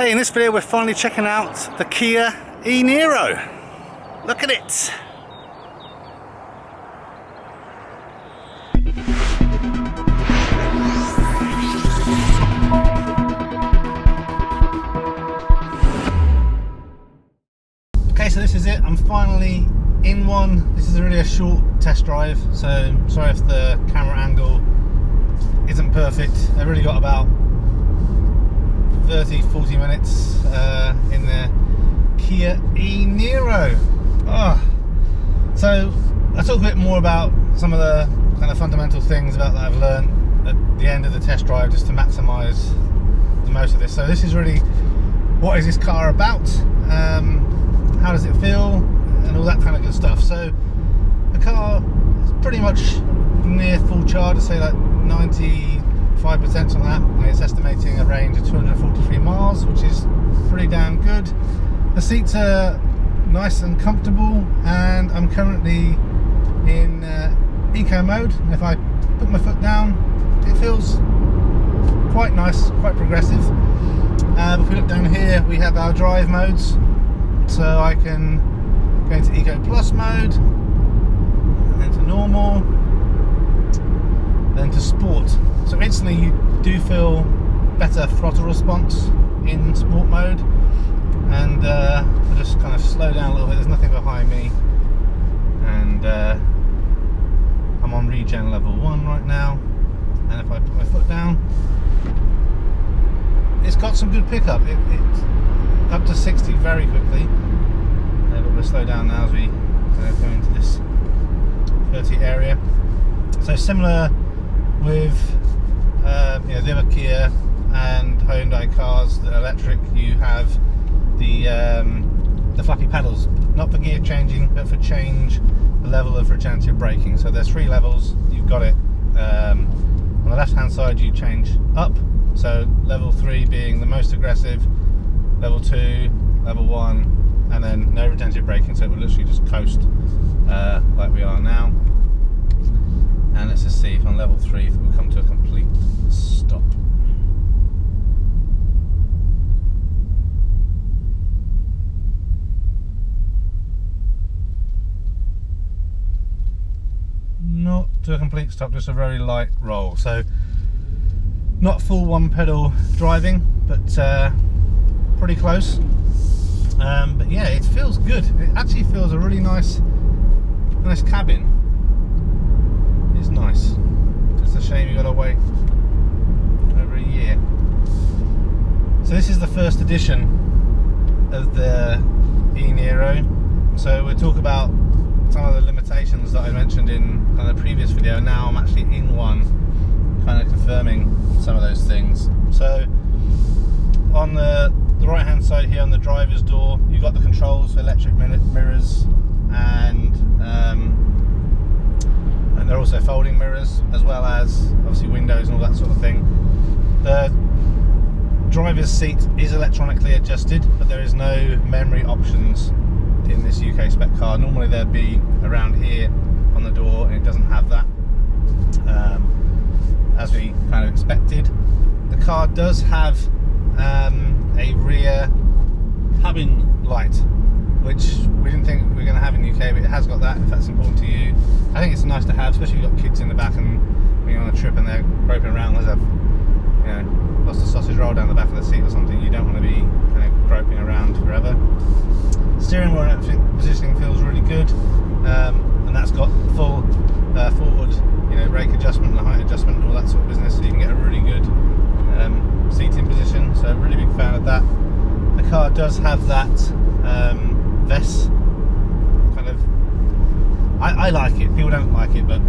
Hey, in this video we're finally checking out the Kia eNiro. Look at it! Okay, so this is it. I'm finally in one. This is really a short test drive, so sorry if the camera angle isn't perfect. I've really got about 30-40 minutes in the Kia eNiro. So I'll talk a bit more about some of the kind of fundamental things about that I've learned at the end of the test drive, just to maximise the most of this. So this is really, what is this car about? How does it feel? And all that kind of good stuff. So the car is pretty much near full charge. I'd say like 95% on that, and it's estimating a range of 243 miles, which is pretty damn good. The seats are nice and comfortable, and I'm currently in eco mode, and if I put my foot down it feels quite nice, quite progressive. If we look down here, we have our drive modes, so I can go into eco plus mode, and then to normal, then to sport. So instantly you do feel better throttle response in sport mode. And I'll just kind of slow down a little bit. There's nothing behind me, and I'm on regen level 1 right now. And if I put my foot down, it's got some good pickup. It's up to 60 very quickly. But we'll slow down now as we go into this 30 area. So similar with the other Kia and Hyundai cars that are electric, you have the flappy pedals, not for gear changing, but for change the level of regenerative braking. So there's 3 levels. You've got it on the left hand side, you change up, so level 3 being the most aggressive, level 2, level 1, and then no regenerative braking, so it will literally just coast like we are now. And let's just see if on level 3 if it will come to a complete stop. Not to a complete stop, just a very light roll. So not full one pedal driving, but pretty close. But yeah, it feels good. It actually feels a really nice cabin. It's nice. It's a shame you got to wait over a year. So this is the first edition of the eNiro. So we'll talk about some of the limitations that I mentioned in kind of the previous video. Now I'm actually in one, kind of confirming some of those things. So on the right hand side here, on the driver's door, you've got the controls for electric mirrors, and they're also folding mirrors, as well as obviously windows and all that sort of thing. The driver's seat is electronically adjusted, but there is no memory options in this UK Spec car. Normally there'd be around here on the door, and it doesn't have that, as we kind of expected. The car does have a rear cabin light, which we didn't think we were going to have in the UK, but it has got that, if that's important to you. I think it's nice to have, especially if you've got kids in the back and when you're on a trip and they're groping around, let's have, lost a sausage roll down the back of the seat or something. You don't want to be kind of groping around forever. Steering wheel positioning feels really good, and that's got full forward, rake adjustment and height adjustment and all that sort of business, so you can get a really good seating position. So really big fan of that. The car does have that vest kind of. I like it. People don't like it, but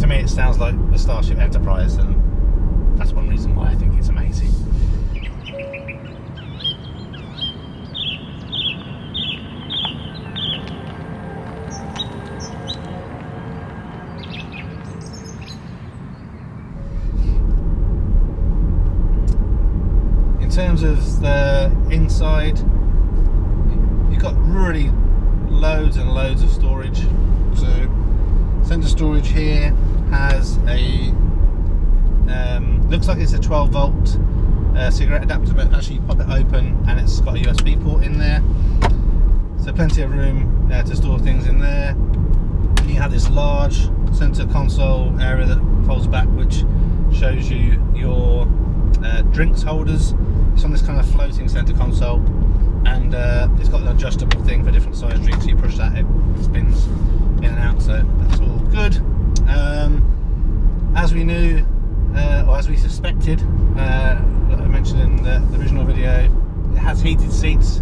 to me it sounds like the Starship Enterprise, and that's one reason why I think it's amazing. In terms of the inside, you've got really loads and loads of storage. So center storage here has a looks like it's a 12 volt cigarette adapter, but actually you pop it open and it USB port in there, so plenty of room to store things in there. And you have this large center console area that folds back, which shows you your drinks holders. It's on this kind of floating center console, and it's got an adjustable thing for different size drinks. You push that, it spins in and out, so that's all good. As we knew, or as we suspected, I mentioned in the original video, it has heated seats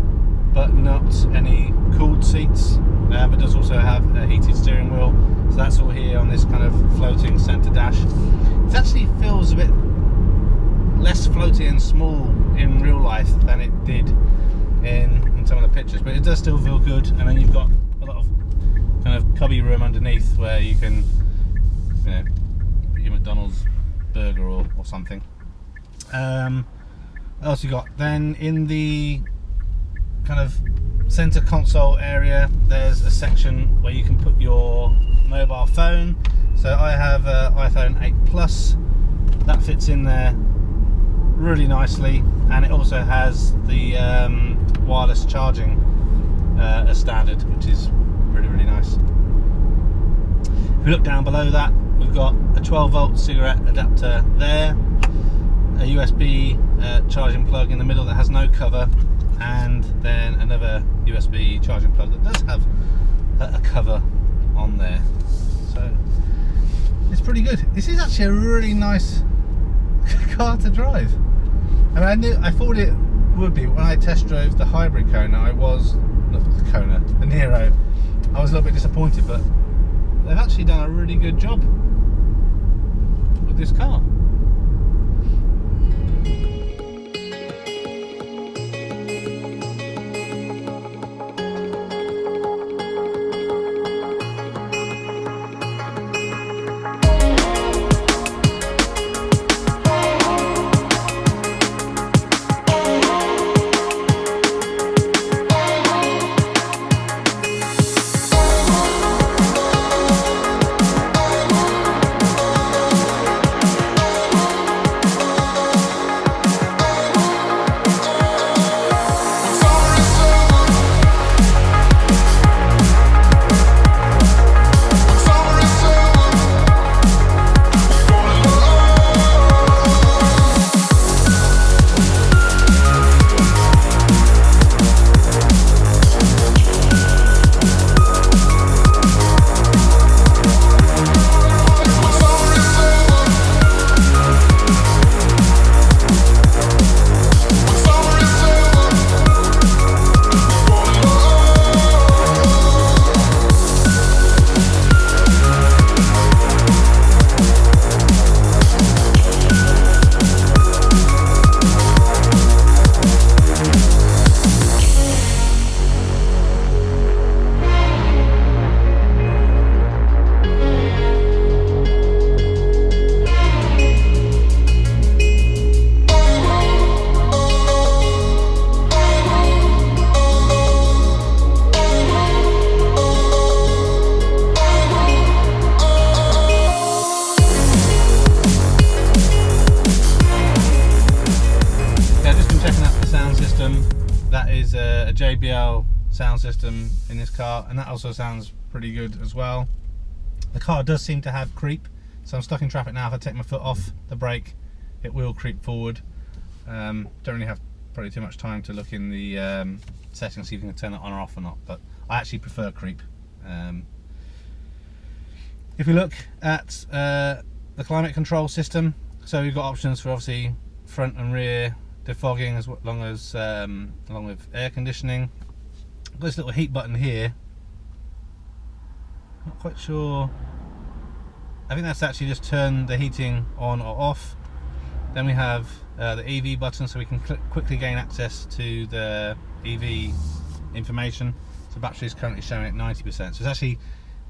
but not any cooled seats, but does also have a heated steering wheel, so that's all here on this kind of floating centre dash. It actually feels a bit less floaty and small in real life than it did in some of the pictures, but it does still feel good. And then you've got a lot of kind of cubby room underneath where you can, you know, put your McDonald's burger or something. What else you got? Then in the kind of center console area, there's a section where you can put your mobile phone. So I have an iPhone 8 Plus, that fits in there really nicely, and it also has the wireless charging as standard, which is really nice. If we look down below that, we've got a 12-volt cigarette adapter there, a USB charging plug in the middle that has no cover, and then another USB charging plug that does have a cover on there. So it's pretty good. This is actually a really nice car to drive. I mean, I thought it would be. When I test drove the hybrid Kona, the eNiro, I was a little bit disappointed, but they've actually done a really good job with this car. That is a JBL sound system in this car, and that also sounds pretty good as well. The car does seem to have creep, so I'm stuck in traffic now. If I take my foot off the brake, it will creep forward. Don't really have probably too much time to look in the settings, see if you can turn it on or off or not, but I actually prefer creep. If we look at the climate control system, so we've got options for obviously front and rear defogging, as along with air conditioning. Got this little heat button here. Not quite sure. I think that's actually just turn the heating on or off. Then we have the EV button, so we can quickly gain access to the EV information. So battery is currently showing at 90%. So it's actually,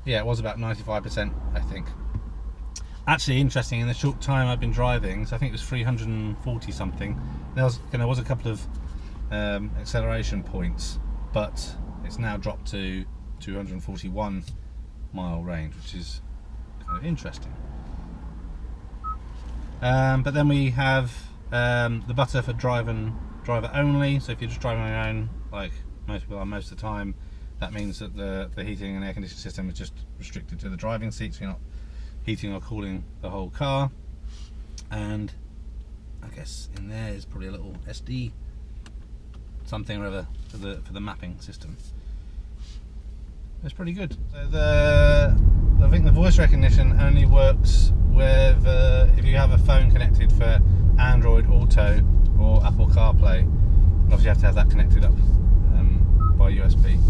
yeah, it was about 95%, I think. Actually, interesting, in the short time I've been driving, so I think it was 340 something, there was a couple of acceleration points, but it's now dropped to 241 mile range, which is kind of interesting. But then we have the button for drive and driver only, so if you're just driving on your own, like most people are most of the time, that means that the heating and air conditioning system is just restricted to the driving seat, so you're not heating or cooling the whole car. And I guess in there is probably a little SD something or other for the mapping system. It's pretty good. So I think the voice recognition only works with if you have a phone connected for Android Auto or Apple CarPlay. Obviously you have to have that connected up by USB.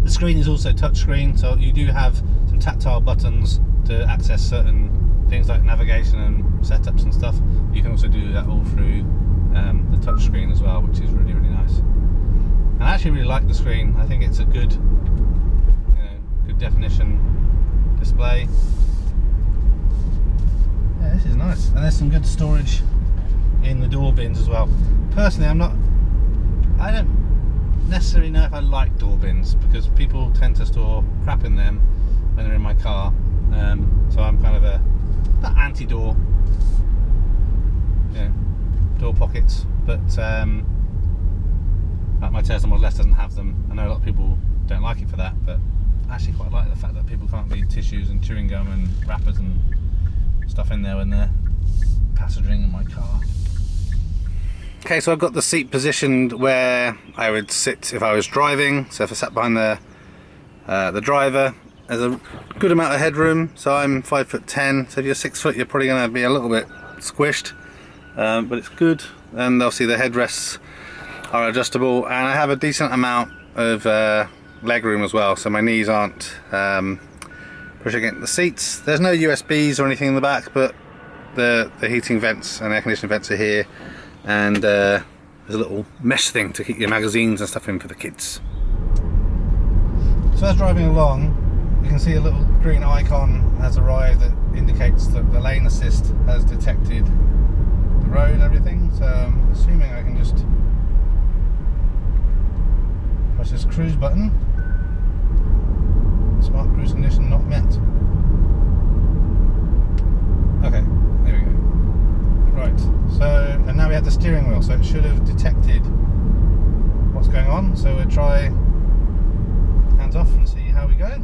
The screen is also touchscreen, so you do have some tactile buttons to access certain things like navigation and setups and stuff. You can also do that all through the touchscreen as well, which is really, really nice. And I actually really like the screen. I think it's a good, good definition display. Yeah, this is nice. And there's some good storage in the door bins as well. Personally, I don't necessarily know if I like door bins, because people tend to store crap in them when they're in my car. So I'm kind of not anti-door, door pockets, but like my Tesla Model S doesn't have them. I know a lot of people don't like it for that, but I actually quite like the fact that people can't leave tissues and chewing gum and wrappers and stuff in there when they're passengering in my car. Okay, so I've got the seat positioned where I would sit if I was driving. So if I sat behind the driver, there's a good amount of headroom. So I'm 5'10", so if you're 6 foot, you're probably going to be a little bit squished, but it's good. And obviously the headrests are adjustable, and I have a decent amount of leg room as well, so my knees aren't pushing against the seats. There's no USBs or anything in the back, but the heating vents and air conditioning vents are here. And there's a little mesh thing to keep your magazines and stuff in for the kids. So as driving along, you can see a little green icon has arrived that indicates that the lane assist has detected the road and everything. So I'm assuming I can just press this cruise button. Smart cruise condition not met. Okay, there we go. Right, so, and now we have the steering wheel, so it should have detected what's going on. So we'll try hands off and see how we go.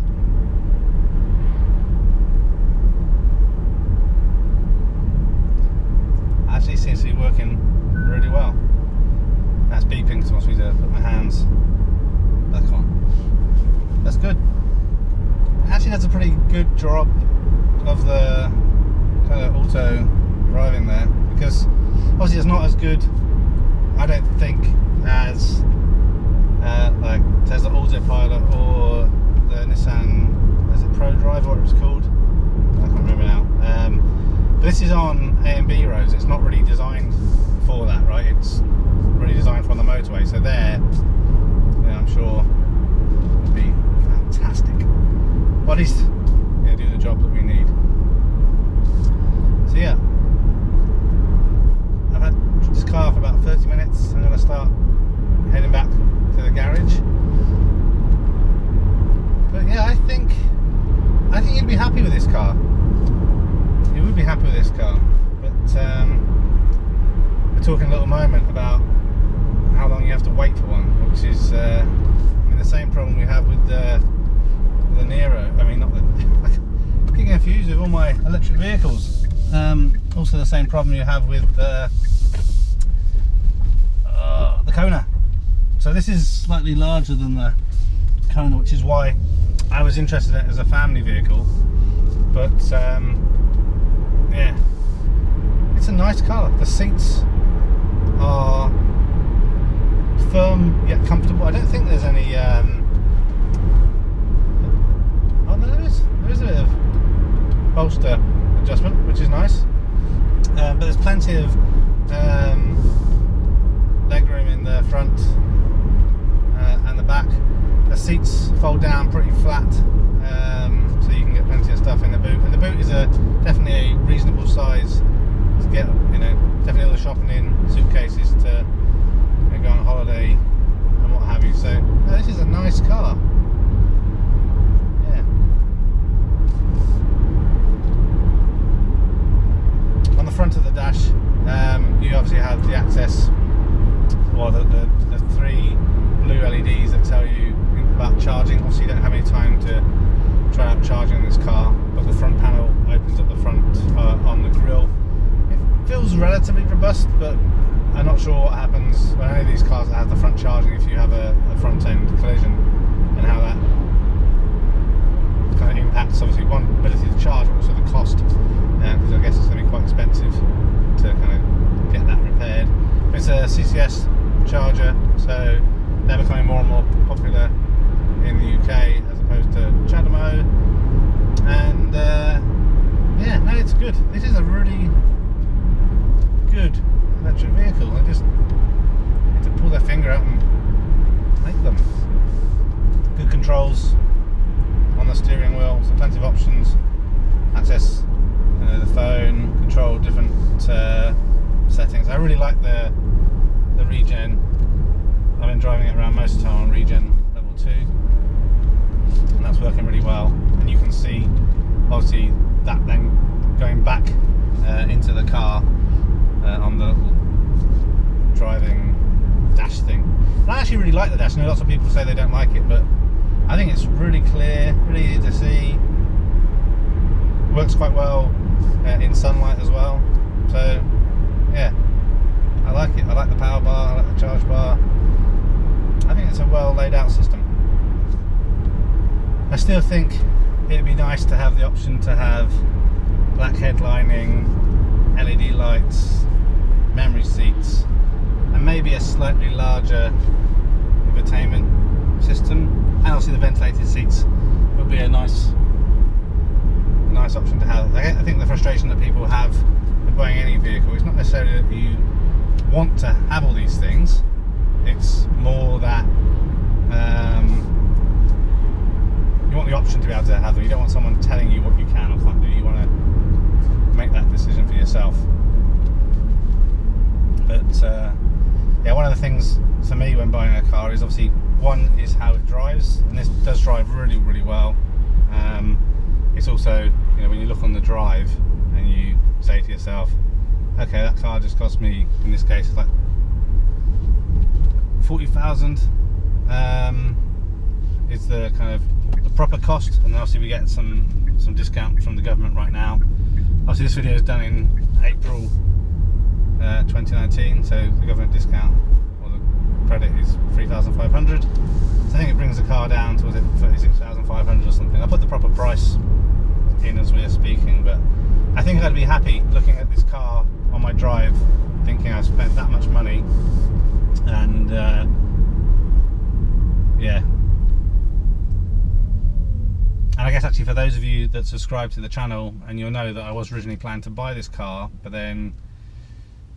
Actually seems to be working really well. That's beeping, so it wants me to put my hands back on. That's good. It actually does a pretty good job of the kind of auto driving there, because obviously it's not as good, I don't think, as like Tesla Autopilot or the Nissan, is it Pro Drive, what it was called? I can't remember now. But this is on A and B roads. It's not really designed for that, right? It's really designed for on the motorway. So there, I'm sure would be fantastic. But at least it'll do the job that we need. So yeah. I've had this car for about 30 minutes. I'm going to start heading back to the garage. But yeah, I think you'd be happy with this car. You would be happy with this car. But we're talking a little moment about how long you have to wait for one, which is the same problem we have with the eNiro. I mean, not the. I get confused with all my electric vehicles. Also the same problem you have with the Kona. So this is slightly larger than the Kona, which is why I was interested in it as a family vehicle. But yeah, it's a nice car. The seats are firm yet comfortable. I don't think there's any oh no, there is a bit of bolster adjustment, which is nice, but there's plenty of legroom in the front and the back. The seats fold down pretty flat, so you can get plenty of stuff in the boot, and the boot is definitely a reasonable size to get, definitely all the shopping in, suitcases to go on holiday and what have you. So this is a nice car. Yeah. On the front of the dash, you obviously have the access so they're becoming more and more popular in the UK as opposed to CHAdeMO. And yeah, no, it's good. This is a really good electric vehicle. I just need to pull their finger out and make them. Good controls on the steering wheel, so plenty of options. Access the phone, control different settings. I really like the regen. I've been driving it around most of the time on regen level 2, and that's working really well. And you can see obviously that then going back into the car on the little driving dash thing. And I actually really like the dash. I know lots of people say they don't like it, but I think it's really clear, really easy to see. Works quite well in sunlight as well. So yeah, I like it. I like the power bar, I like the charge bar. I think it's a well laid out system. I still think it'd be nice to have the option to have black headlining, LED lights, memory seats, and maybe a slightly larger infotainment system. And obviously the ventilated seats would be a nice option to have. I think the frustration that people have with buying any vehicle is not necessarily that you want to have all these things. It's more that you want the option to be able to have them. You don't want someone telling you what you can or can't do. You want to make that decision for yourself. But yeah, one of the things for me when buying a car is obviously, one is how it drives, and this does drive really, really well. It's also, you know, when you look on the drive and you say to yourself, okay, that car just cost me, in this case, it's like 40,000 is the kind of the proper cost, and obviously we get some discount from the government right now. Obviously this video is done in April 2019, so the government discount or the credit is 3,500. So I think it brings the car down to, was it 36,500 or something. I put the proper price in as we are speaking, but I think I'd be happy looking at this car on my drive, thinking I spent that much money, and yeah. And I guess actually for those of you that subscribe to the channel, and you'll know that I was originally planning to buy this car, but then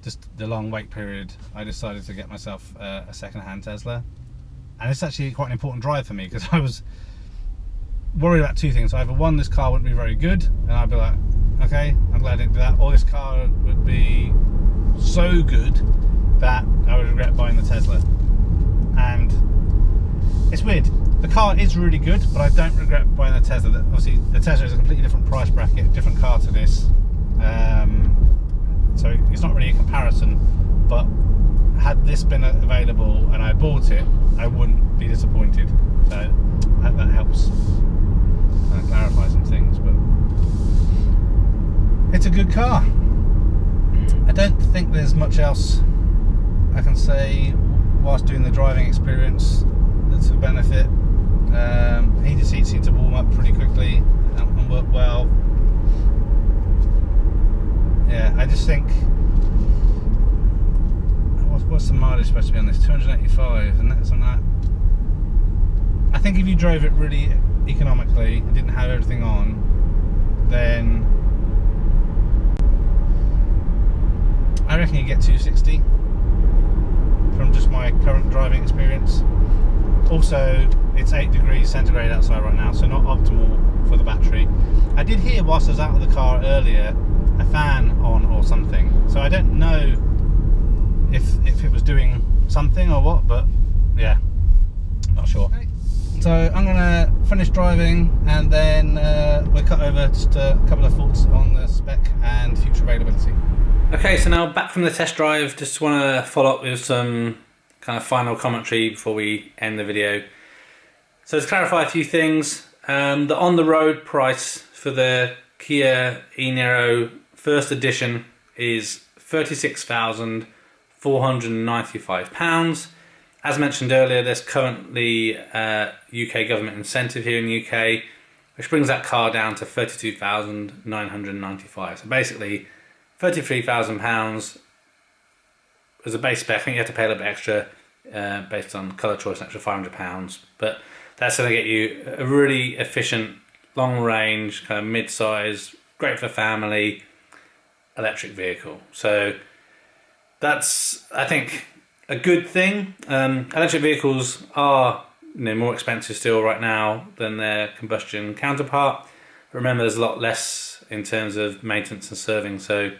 just the long wait period, I decided to get myself a second-hand Tesla. And it's actually quite an important drive for me, because I was worried about two things. Either one, this car wouldn't be very good, and I'd be like, okay, I'm glad I didn't do that, or this car would be so good that I would regret buying the Tesla. And it's weird. The car is really good, but I don't regret buying the Tesla. Obviously, the Tesla is a completely different price bracket, different car to this. So it's not really a comparison, but had this been available and I bought it, I wouldn't be disappointed. So that helps clarify some things, but it's a good car. I don't think there's much else I can say whilst doing the driving experience that's a benefit. Heated seats seem to warm up pretty quickly and work well. Yeah, I just think, what's the mileage supposed to be on this? 285, and that's on that. I think if you drove it really economically and didn't have everything on, then I reckon you get 260 from just my current driving experience. Also, it's 8 degrees centigrade outside right now, so not optimal for the battery. I did hear whilst I was out of the car earlier a fan on or something, so I don't know if it was doing something or what, but yeah, not sure. Okay. So I'm gonna finish driving, and then we'll cut over just a couple of thoughts on the spec and future availability. Okay, so now back from the test drive, just want to follow up with some kind of final commentary before we end the video. So to clarify a few things, the on-the-road price for the Kia e-niro first edition is £36,495. As mentioned earlier, there's currently a UK government incentive here in the UK, which brings that car down to £32,995. So basically, £33,000 as a base spec. I think you have to pay a little bit extra based on colour choice, an extra £500. But that's going to get you a really efficient, long range, kind of mid-size, great for family electric vehicle. So that's, I think, a good thing. Electric vehicles are more expensive still right now than their combustion counterpart. But remember, there's a lot less in terms of maintenance and serving, so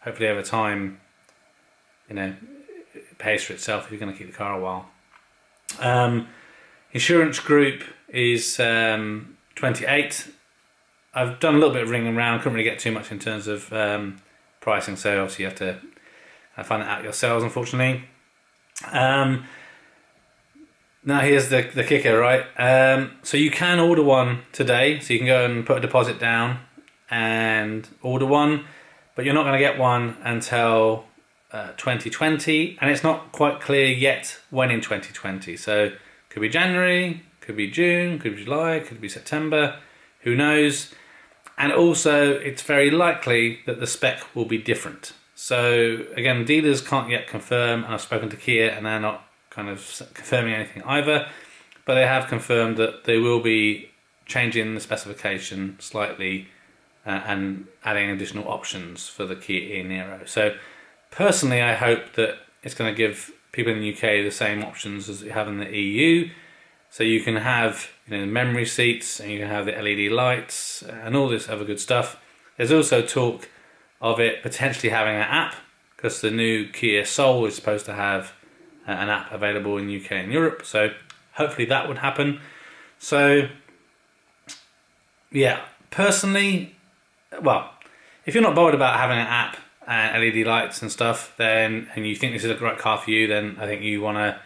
hopefully over time, it pays for itself if you're going to keep the car a while. Insurance group is 28. I've done a little bit of ringing around, couldn't really get too much in terms of pricing, so obviously you have to find it out yourselves, unfortunately. Now here's the kicker, right? So you can order one today, so you can go and put a deposit down and order one, but you're not going to get one until 2020, and it's not quite clear yet when in 2020. So could be January, could be June, could be July, could be September, who knows? And also it's very likely that the spec will be different. So again, dealers can't yet confirm, and I've spoken to Kia and they're not kind of confirming anything either, but they have confirmed that they will be changing the specification slightly and adding additional options for the Kia eNiro. So personally, I hope that it's going to give people in the UK the same options as you have in the EU. So you can have memory seats, and you can have the LED lights and all this other good stuff. There's also talk of it potentially having an app, because the new Kia Soul is supposed to have an app available in UK and Europe. So hopefully that would happen. So yeah, personally, well, if you're not bothered about having an app and LED lights and stuff, then, and you think this is the right car for you, then I think you want to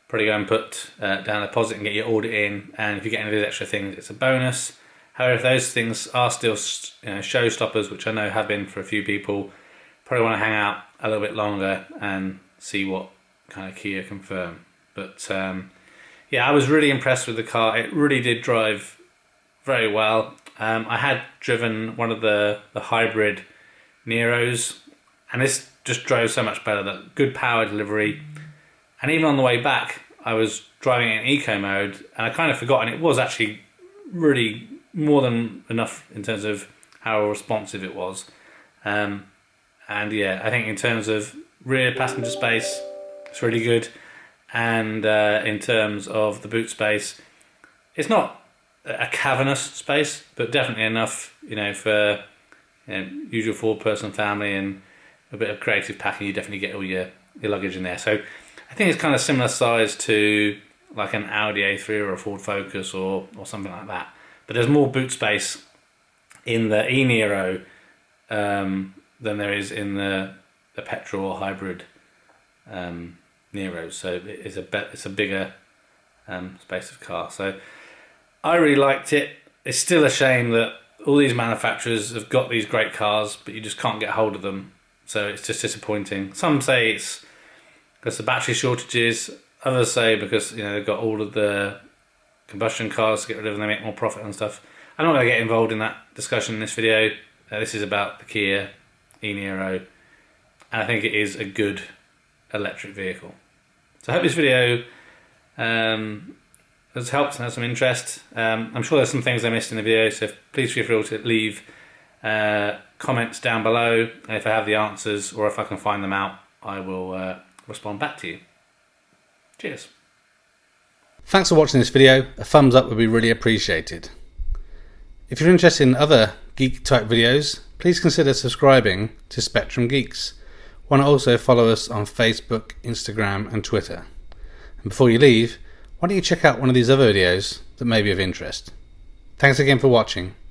probably go and put down a deposit and get your order in. And if you get any of these extra things, it's a bonus. However, if those things are still showstoppers, which I know have been for a few people, probably want to hang out a little bit longer and see what kind of Kia confirm. But yeah, I was really impressed with the car. It really did drive very well. I had driven one of the hybrid Niros, and this just drove so much better. That good power delivery, and even on the way back, I was driving it in eco mode, and I kind of forgot, and it was actually really more than enough in terms of how responsive it was. And yeah, I think in terms of rear passenger space, it's really good, and in terms of the boot space, it's not a cavernous space, but definitely enough, for usual 4-person family and a bit of creative packing. You definitely get all your luggage in there. So I think it's kind of similar size to like an Audi A3 or a Ford Focus or something like that. But there's more boot space in the eNiro than there is in the petrol or hybrid Niro. So it's a bigger space of car. So I really liked it. It's still a shame that all these manufacturers have got these great cars, but you just can't get hold of them. So it's just disappointing. Some say it's because of battery shortages. Others say because they've got all of the combustion cars to get rid of them, they make more profit and stuff. I'm not going to get involved in that discussion in this video. This is about the Kia eNiro, and I think it is a good electric vehicle. So I hope this video has helped and has some interest. I'm sure there's some things I missed in the video, so please feel free to leave comments down below, and if I have the answers or if I can find them out, I will respond back to you. Cheers. Thanks for watching this video. A thumbs up would be really appreciated. If you're interested in other geek type videos, please consider subscribing to Spectrum Geeks. Why not also follow us on Facebook, Instagram and Twitter. And before you leave, why don't you check out one of these other videos that may be of interest. Thanks again for watching.